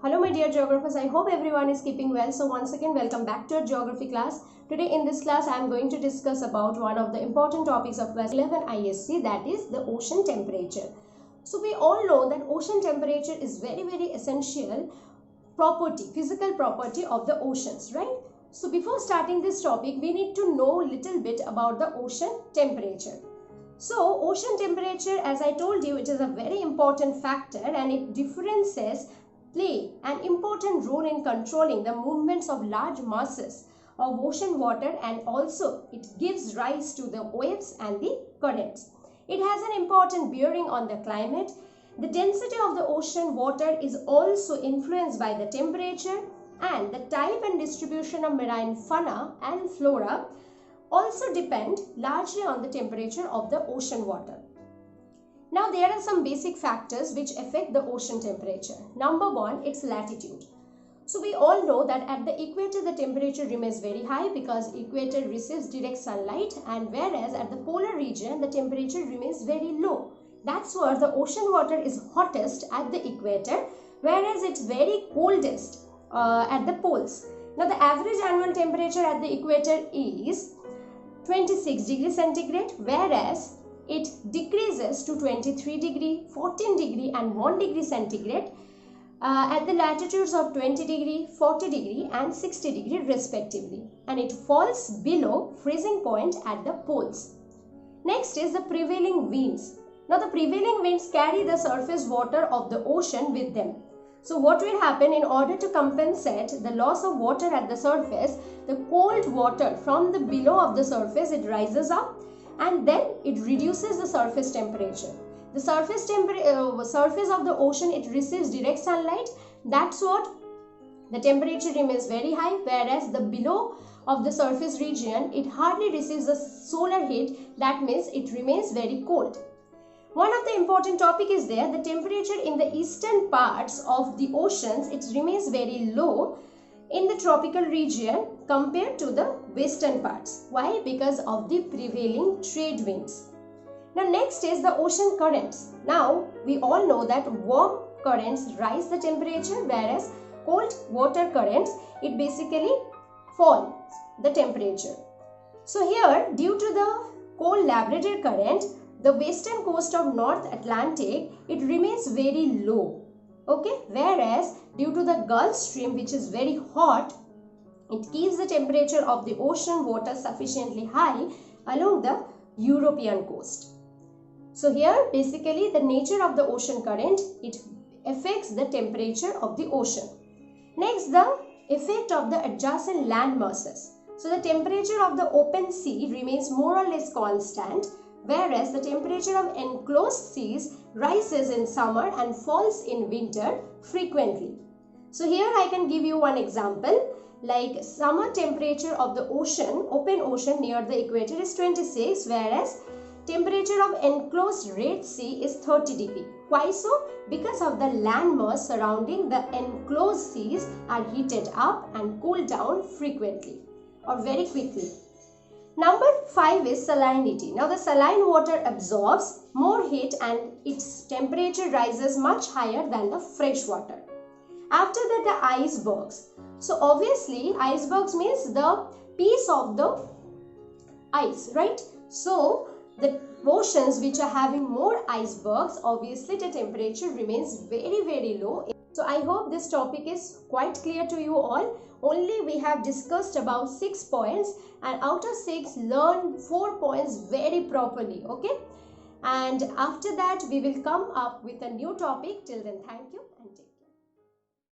Hello my dear geographers, I hope everyone is keeping well. So once again welcome back to our geography class. Today in this class I am going to discuss about one of the important topics of class 11 ISC, that is the ocean temperature. So we all know that ocean temperature is very essential property, physical property of the oceans, right? So before starting this topic we need to know a little bit about the ocean temperature. So ocean temperature, as I told you, it is a very important factor and it differences play an important role in controlling the movements of large masses of ocean water, and also it gives rise to the waves and the currents. It has an important bearing on the climate. The density of the ocean water is also influenced by the temperature, and the type and distribution of marine fauna and flora also depend largely on the temperature of the ocean water. Now there are some basic factors which affect the ocean temperature. Number one, its latitude. So we all know that at the equator the temperature remains very high because equator receives direct sunlight, and whereas at the polar region the temperature remains very low. That's where the ocean water is hottest at the equator, whereas it's very coldest at the poles. Now the average annual temperature at the equator is 26 degrees centigrade, whereas it decreases to 23 degree, 14 degree and 1 degree centigrade at the latitudes of 20 degree, 40 degree and 60 degree respectively, and it falls below freezing point at the poles. Next is the prevailing winds. Now the prevailing winds carry the surface water of the ocean with them. So what will happen, in order to compensate the loss of water at the surface, the cold water from the below of the surface, it rises up and then it reduces the surface temperature. The surface of the ocean, it receives direct sunlight. That's what the temperature remains very high, whereas the below of the surface region, it hardly receives the solar heat. That means it remains very cold. One of the important topic is there, the temperature in the eastern parts of the oceans, it remains very low in the tropical region compared to the western parts. Why? Because of the prevailing trade winds. Now next is the ocean currents. Now we all know that warm currents rise the temperature, whereas cold water currents, it basically falls the temperature. So here, due to the cold Labrador current, the western coast of North Atlantic, it remains very low, okay, whereas due to the Gulf Stream, which is very hot, it keeps the temperature of the ocean water sufficiently high along the European coast. So here basically the nature of the ocean current, it affects the temperature of the ocean. Next, the effect of the adjacent land masses. So the temperature of the open sea remains more or less constant, whereas the temperature of enclosed seas rises in summer and falls in winter frequently. So here I can give you one example, like summer temperature of the ocean, open ocean near the equator is 26, whereas temperature of enclosed Red Sea is 30 degree. Why so? Because of the land mass surrounding the enclosed seas are heated up and cooled down frequently or very quickly. Number 5 is salinity. Now the saline water absorbs more heat and its temperature rises much higher than the fresh water. After that, the icebergs. So obviously icebergs means the piece of the ice, right? So the oceans which are having more icebergs, obviously the temperature remains very low. So I hope this topic is quite clear to you all. Only we have discussed about 6 points, and out of 6 learn 4 points very properly, okay? And after that we will come up with a new topic. Till then, thank you and take care.